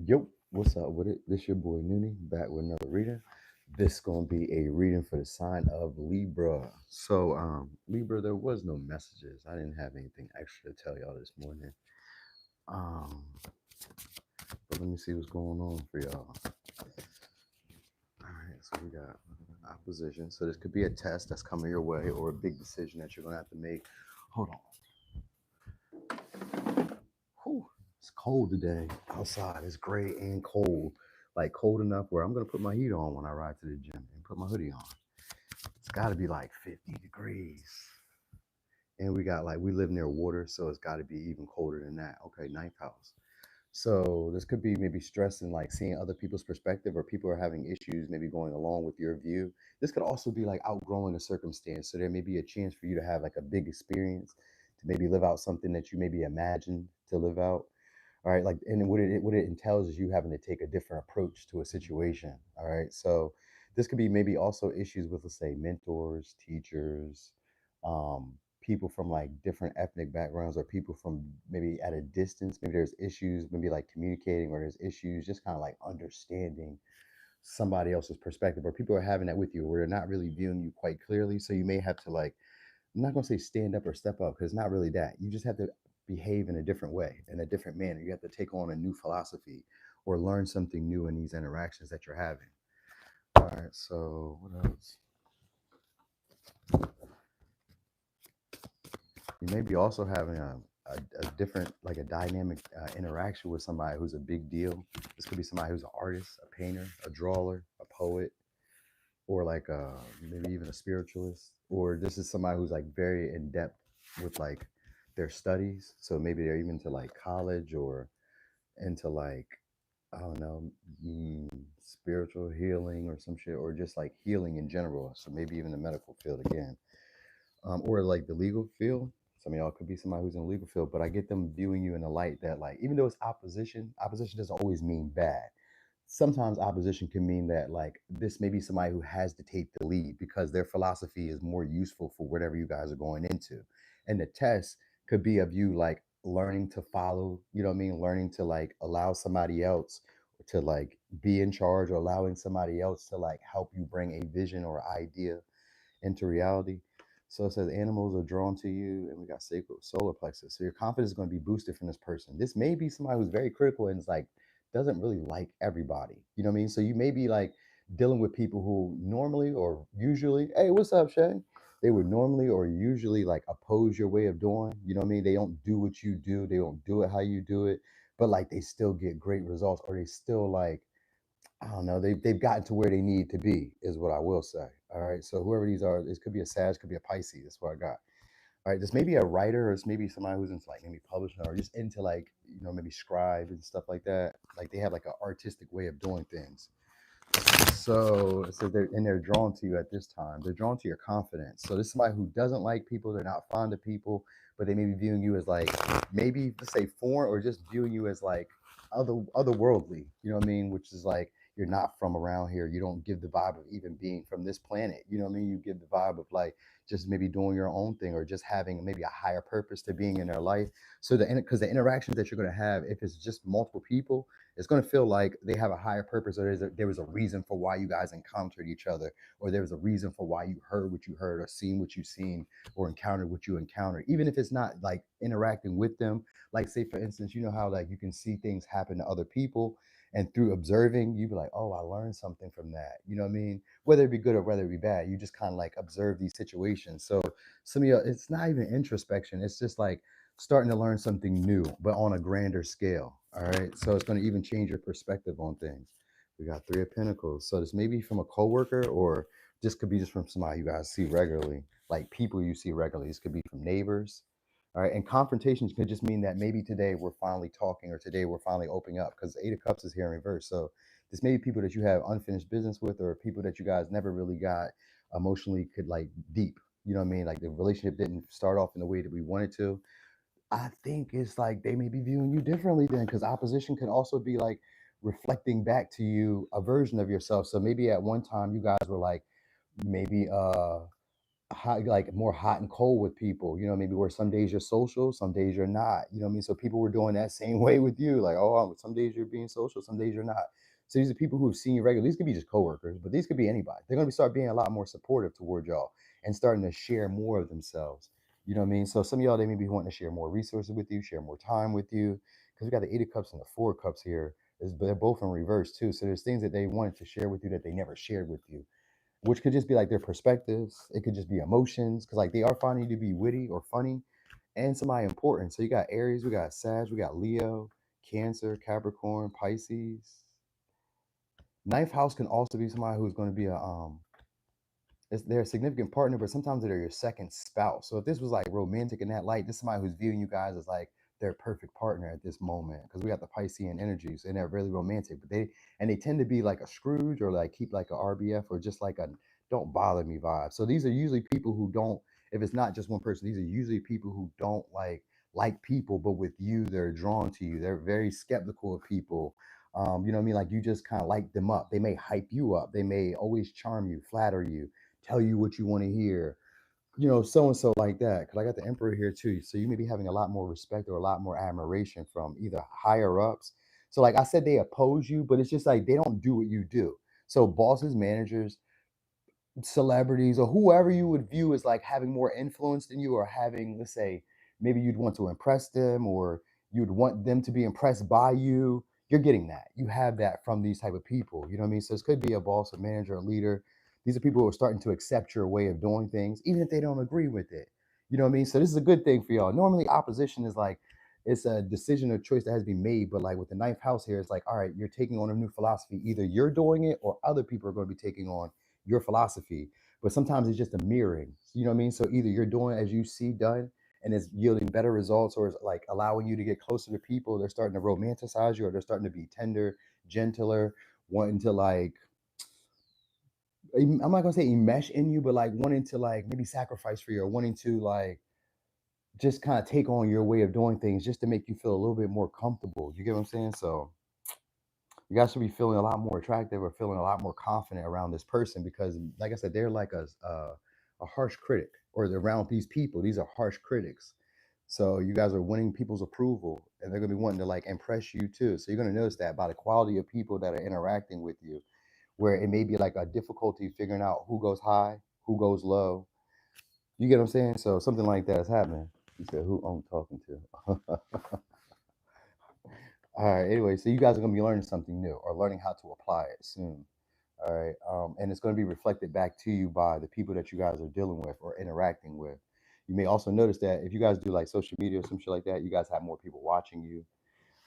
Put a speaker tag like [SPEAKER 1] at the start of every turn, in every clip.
[SPEAKER 1] Yo, what's up with it? This your boy Noonie back with another reading. This gonna be a reading for the sign of Libra. Libra, there was no messages. I didn't have anything extra to tell y'all this morning. Um, but let me see what's going on for y'all. All right, so we got opposition. So this could be a test that's coming your way, or a big decision that you're gonna have to make. Hold on. Whew, it's cold today outside. It's gray and cold, like cold enough where I'm gonna put my heat on when I ride to the gym and put my hoodie on. It's got to be like 50 degrees, and we live near water, so it's got to be even colder than that. Okay, ninth house. So this could be maybe stress and like seeing other people's perspective, or people are having issues, maybe going along with your view. This could also be like outgrowing a circumstance. So there may be a chance for you to have like a big experience, to maybe live out something that you maybe imagined to live out. All right, like, and what it entails is you having to take a different approach to a situation. All right, so this could be maybe also issues with, let's say, mentors, teachers, people from like different ethnic backgrounds, or people from maybe at a distance. Maybe there's issues, maybe like communicating, or there's issues just kind of like understanding somebody else's perspective, or people are having that with you where they're not really viewing you quite clearly. So you may have to like, I'm not gonna say stand up or step up, because it's not really that. You just have to behave in a different way, in a different manner. You have to take on a new philosophy or learn something new in these interactions that you're having. All right, so what else? You may be also having a different, like a dynamic interaction with somebody who's a big deal. This could be somebody who's an artist, a painter, a drawer, a poet, or like maybe even a spiritualist. Or this is somebody who's like very in depth with like their studies. So maybe they're even to like college, or into like, I don't know, spiritual healing or some shit, or just like healing in general. So maybe even the medical field again, or like the legal field. Some of y'all could be somebody who's in the legal field, but I get them viewing you in a light that, like, even though it's opposition, opposition doesn't always mean bad. Sometimes opposition can mean that, like, this may be somebody who has to take the lead because their philosophy is more useful for whatever you guys are going into. And the test could be of you, like, learning to follow, you know what I mean? Learning to, like, allow somebody else to, like, be in charge, or allowing somebody else to, like, help you bring a vision or idea into reality. So it says animals are drawn to you, and we got sacral solar plexus. So your confidence is going to be boosted from this person. This may be somebody who's very critical and is like doesn't really like everybody. You know what I mean? So you may be like dealing with people who normally or usually, hey, what's up, Shay? They would normally or usually like oppose your way of doing. You know what I mean? They don't do what you do. They don't do it how you do it, but like they still get great results, or they still like, I don't know. They've gotten to where they need to be, is what I will say. All right. So whoever these are, this could be a Sag, could be a Pisces. That's what I got. All right. This may be a writer, or it's maybe somebody who's into like maybe publishing, or just into like, maybe scribe and stuff like that. Like they have like an artistic way of doing things. So it says they're drawn to you at this time. They're drawn to your confidence. So this is somebody who doesn't like people. They're not fond of people, but they may be viewing you as like, maybe let's say foreign, or just viewing you as like otherworldly. You know what I mean? Which is like you're not from around here. You don't give the vibe of even being from this planet. You know what I mean? You give the vibe of like just maybe doing your own thing, or just having maybe a higher purpose to being in their life. So because the interactions that you're going to have, if it's just multiple people, it's going to feel like they have a higher purpose, or there was a reason for why you guys encountered each other, or there was a reason for why you heard what you heard, or seen what you seen, or encountered what you encountered, even if it's not like interacting with them. Like, say for instance, you know how like you can see things happen to other people, and through observing you be like, oh, I learned something from that. You know what I mean? Whether it be good or whether it be bad, you just kind of like observe these situations. So some of you, it's not even introspection, it's just like starting to learn something new, but on a grander scale. All right. So it's going to even change your perspective on things. We got Three of Pentacles. So this may be from a coworker, or this could be just from somebody you guys see regularly, like people you see regularly. This could be from neighbors. All right. And confrontations could just mean that maybe today we're finally talking, or today we're finally opening up, because the Eight of Cups is here in reverse. So this may be people that you have unfinished business with, or people that you guys never really got emotionally could like deep. You know what I mean? Like the relationship didn't start off in the way that we wanted to. I think it's like they may be viewing you differently then, because opposition can also be like reflecting back to you a version of yourself. So maybe at one time you guys were like maybe hot, like more hot and cold with people, maybe where some days you're social, some days you're not, what I mean? So people were doing that same way with you, like, oh, some days you're being social, some days you're not. So these are people who've seen you regularly. These could be just coworkers, but these could be anybody. They're going to start being a lot more supportive toward y'all and starting to share more of themselves. You know what I mean? So some of y'all, they may be wanting to share more resources with you, share more time with you, because we got the Eight of Cups and the Four of Cups here. They're both in reverse too. So there's things that they wanted to share with you that they never shared with you, which could just be like their perspectives. It could just be emotions, because like they are finding you to be witty or funny and somebody important. So you got Aries, we got Sag, we got Leo, Cancer, Capricorn, Pisces. Ninth house can also be somebody who's going to be they're a significant partner, but sometimes they're your second spouse. So if this was like romantic in that light, this is somebody who's viewing you guys as like their perfect partner at this moment. Because we got the Piscean energies and they're really romantic, but they tend to be like a Scrooge, or like keep like a RBF, or just like a don't bother me vibe. So these are usually people who don't, if it's not just one person, these are usually people who don't like people, but with you, they're drawn to you. They're very skeptical of people. You know what I mean? Like you just kind of light them up. They may hype you up. They may always charm you, flatter you, tell you what you want to hear, so and so like that. Because I got the Emperor here too. So you may be having a lot more respect or a lot more admiration from either higher ups. So, like I said, they oppose you, but it's just like they don't do what you do. So, bosses, managers, celebrities, or whoever you would view as like having more influence than you, or having, let's say, maybe you'd want to impress them, or you'd want them to be impressed by you, you're getting that. You have that from these type of people. You know what I mean? So this could be a boss, a manager, a leader. These are people who are starting to accept your way of doing things, even if they don't agree with it. You know what I mean? So this is a good thing for y'all. Normally opposition is like, it's a decision or choice that has to be made, but like with the ninth house here, it's like, all right, you're taking on a new philosophy. Either you're doing it or other people are going to be taking on your philosophy. But sometimes it's just a mirroring. You know what I mean? So either you're doing as you see done and it's yielding better results, or it's like allowing you to get closer to people. They're starting to romanticize you, or they're starting to be tender, gentler, wanting to like, I'm not gonna say enmesh in you, but like wanting to like maybe sacrifice for you, or wanting to like just kind of take on your way of doing things just to make you feel a little bit more comfortable. You get what I'm saying? So you guys should be feeling a lot more attractive, or feeling a lot more confident around this person, because like I said, they're like a harsh critic, or they're around these people, these are harsh critics. So you guys are winning people's approval, and they're going to be wanting to like impress you too. So you're going to notice that by the quality of people that are interacting with you, where it may be like a difficulty figuring out who goes high, who goes low. You get what I'm saying? So something like that is happening. He said, who I'm talking to. All right. Anyway, so you guys are going to be learning something new, or learning how to apply it soon. All right. And it's going to be reflected back to you by the people that you guys are dealing with or interacting with. You may also notice that if you guys do like social media or some shit like that, you guys have more people watching you,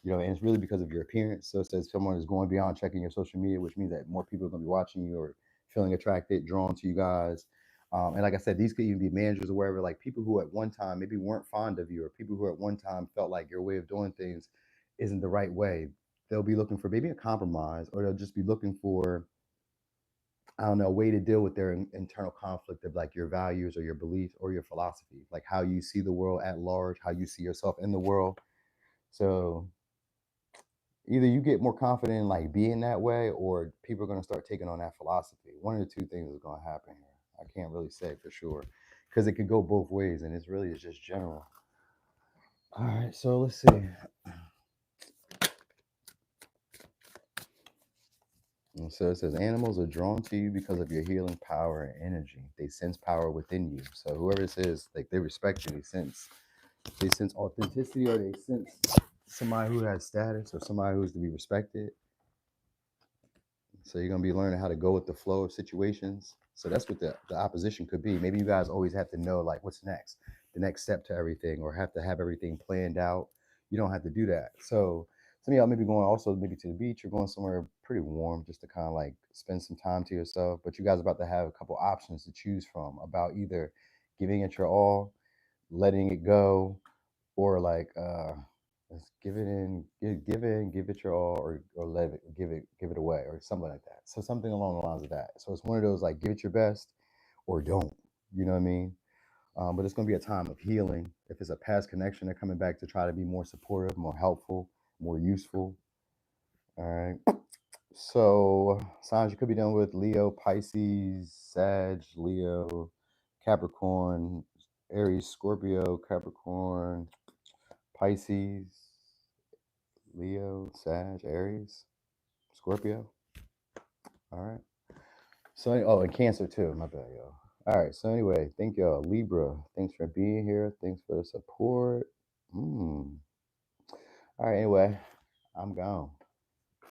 [SPEAKER 1] and it's really because of your appearance. So it says someone is going beyond checking your social media, which means that more people are going to be watching you, or feeling attracted, drawn to you guys. And like I said, these could even be managers or wherever, like people who at one time maybe weren't fond of you, or people who at one time felt like your way of doing things isn't the right way. They'll be looking for maybe a compromise, or they'll just be looking for, I don't know, a way to deal with their internal conflict of like your values or your beliefs or your philosophy, like how you see the world at large, how you see yourself in the world. So either you get more confident in like being that way, or people are going to start taking on that philosophy. One of the two things is going to happen here. I can't really say for sure, because it could go both ways, and it's really is just general. All right, so let's see. And so it says animals are drawn to you because of your healing power and energy. They sense power within you. So whoever this is, like they respect you. They sense authenticity, or they sense somebody who has status, or somebody who's to be respected. So you're gonna be learning how to go with the flow of situations. So that's what the opposition could be. Maybe you guys always have to know like what's next, the next step to everything, or have to have everything planned out. You don't have to do that. So some of y'all may be going also maybe to the beach, or going somewhere pretty warm just to kind of like spend some time to yourself. But you guys are about to have a couple options to choose from, about either giving it your all, letting it go, or like let's give it in, give it your all, or let it, give it away, or something like that. So something along the lines of that. So it's one of those like give it your best or don't. You know what I mean? But it's gonna be a time of healing. If it's a past connection, they're coming back to try to be more supportive, more helpful, more useful. All right. So signs you could be dealing with: Leo, Pisces, Sag, Leo, Capricorn, Aries, Scorpio, Capricorn, Pisces, Leo, Sag, Aries, Scorpio. All right. So, oh, and Cancer too. My bad, yo. All right. So anyway, thank y'all. Libra, thanks for being here. Thanks for the support. All right. Anyway, I'm gone.